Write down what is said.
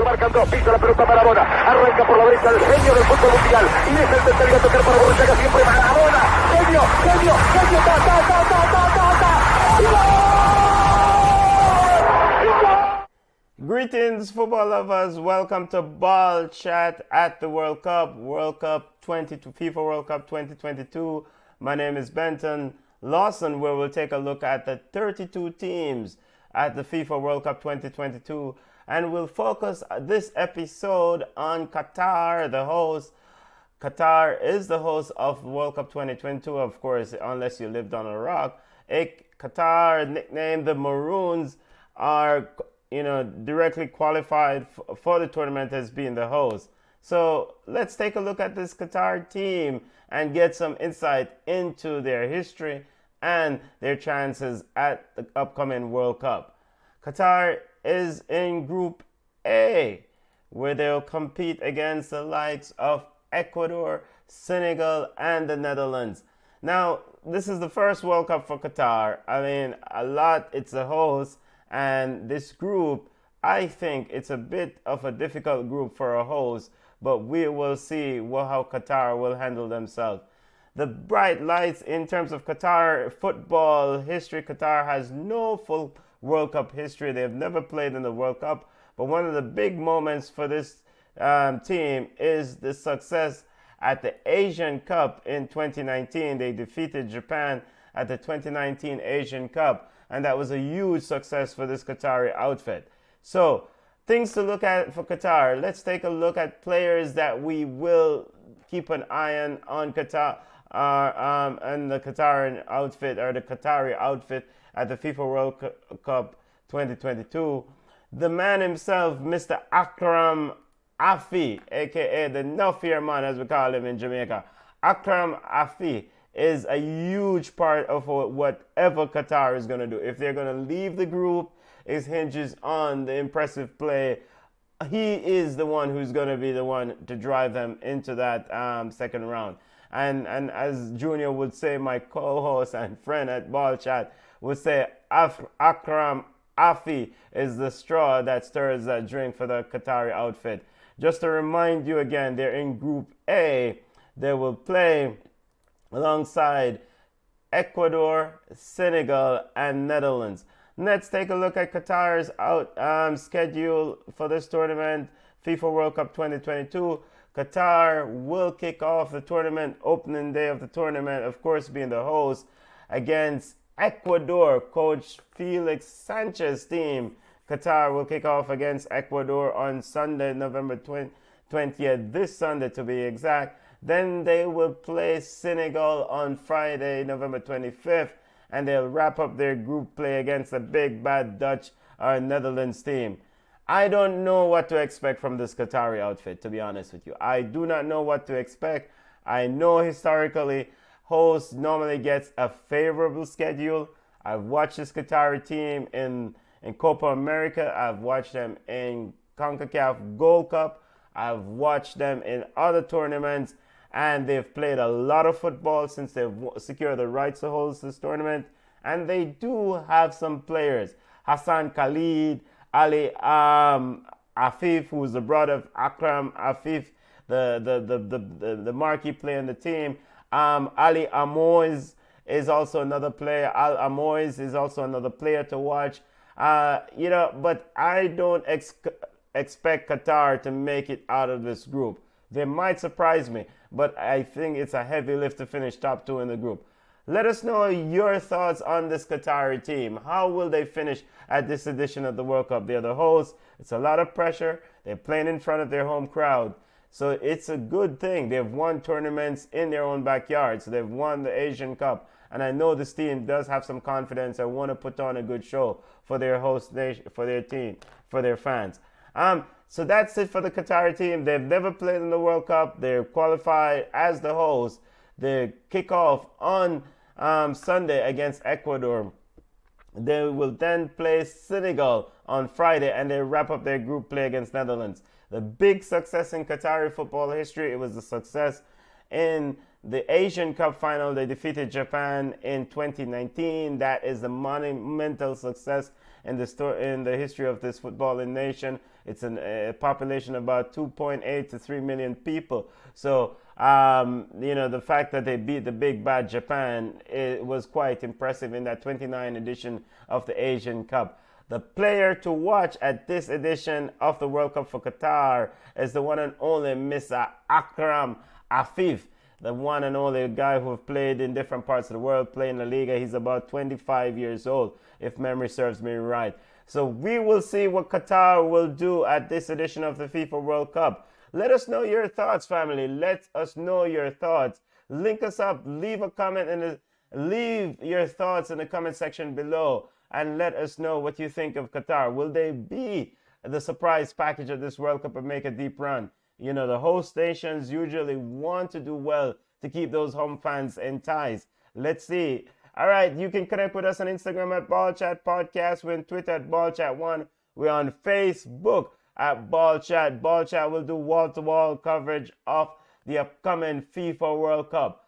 marcan dos, pisa la pelota Maradona, arranca por la derecha el genio del fútbol mundial, y es el tercer a tocar para Borruchaga, siempre Maradona, genio, Greetings, football lovers. Welcome to Ballchat at the World Cup, FIFA World Cup 2022. My name is Benton Lawson, where we'll take a look at the 32 teams at the FIFA World Cup 2022. And we'll focus this episode on Qatar, the host. Qatar is the host of World Cup 2022, of course, unless you lived on a rock. Qatar, nicknamed the Maroons, are directly qualified for the tournament as being the host. So let's take a look at this Qatar team and get some insight into their history and their chances at the upcoming World Cup. Qatar is in Group A, where they'll compete against the likes of Ecuador, Senegal, and the Netherlands. Now, this is the first World Cup for Qatar. I mean, it's a host. And this group, I think it's a bit of a difficult group for a host, but we will see how Qatar will handle themselves. The bright lights in terms of Qatar football history, Qatar has no full World Cup history. They've never played in the World Cup, but one of the big moments for this team is the success at the Asian Cup in 2019. They defeated Japan at the 2019 Asian Cup. And that was a huge success for this Qatari outfit. So, things to look at for Qatar. Let's take a look at players that we will keep an eye on Qatar and the Qatari outfit, or the Qatari outfit at the FIFA World Cup 2022. The man himself, Mr. Akram Afi, aka the Nuffier man, as we call him in Jamaica. Akram Afi is a huge part of whatever Qatar is going to do. If they're going to leave the group, it hinges on the impressive play. He is the one who's going to be the one to drive them into that second round. And as Junior would say, my co-host and friend at Ballchat would say, Akram Afi is the straw that stirs that drink for the Qatari outfit. Just to remind you again, they're in Group A. They will play alongside Ecuador, Senegal, and Netherlands. Let's take a look at Qatar's schedule for this tournament, FIFA World Cup 2022. Qatar will kick off the tournament, opening day of the tournament, of course, being the host, against Ecuador. Coach Felix Sanchez's team, Qatar, will kick off against Ecuador on Sunday, November 20th, this Sunday to be exact. Then they will play Senegal on Friday, November 25th, and they'll wrap up their group play against the big bad Dutch or Netherlands team. I don't know what to expect from this Qatari outfit, to be honest with you. I do not know what to expect. I know historically, host normally gets a favorable schedule. I've watched this Qatari team in Copa America. I've watched them in CONCACAF Gold Cup. I've watched them in other tournaments. And they've played a lot of football since they've secured the rights to host this tournament. And they do have some players. Hassan Khalid, Ali Afif, who's the brother of Akram Afif, the marquee player in the team. Ali Amois is also another player. Al Amois is also another player to watch. But I don't expect Qatar to make it out of this group. They might surprise me, but I think it's a heavy lift to finish top two in the group. Let us know your thoughts on this Qatari team. How will they finish at this edition of the World Cup? They're the hosts. It's a lot of pressure. They're playing in front of their home crowd. So it's a good thing. They've won tournaments in their own backyard. So they've won the Asian Cup. And I know this team does have some confidence and want to put on a good show for their host nation, for their team, for their fans. So that's it for the Qatari team. They've never played in the World Cup. They're qualified as the host. They kick off on Sunday against Ecuador. They will then play Senegal on Friday, and they wrap up their group play against Netherlands. The big success in Qatari football history, it was a success in the Asian Cup final. They defeated Japan in 2019. That is a monumental success in the history of this footballing nation. It's a population of about 2.8 to 3 million people. So, the fact that they beat the big bad Japan, it was quite impressive in that 29th edition of the Asian Cup. The player to watch at this edition of the World Cup for Qatar is the one and only Mr. Akram Afif, the one and only guy who have played in different parts of the world, playing La Liga. He's about 25 years old, if memory serves me right. So we will see what Qatar will do at this edition of the FIFA World Cup. Let us know your thoughts, family. Let us know your thoughts. Link us up. Leave a comment leave your thoughts in the comment section below. And let us know what you think of Qatar. Will they be the surprise package of this World Cup and make a deep run? The host nations usually want to do well to keep those home fans enticed. Let's see. All right, you can connect with us on Instagram at Ballchat Podcast. We're on Twitter at Ballchat1. We're on Facebook at Ballchat. Ballchat will do wall-to-wall coverage of the upcoming FIFA World Cup.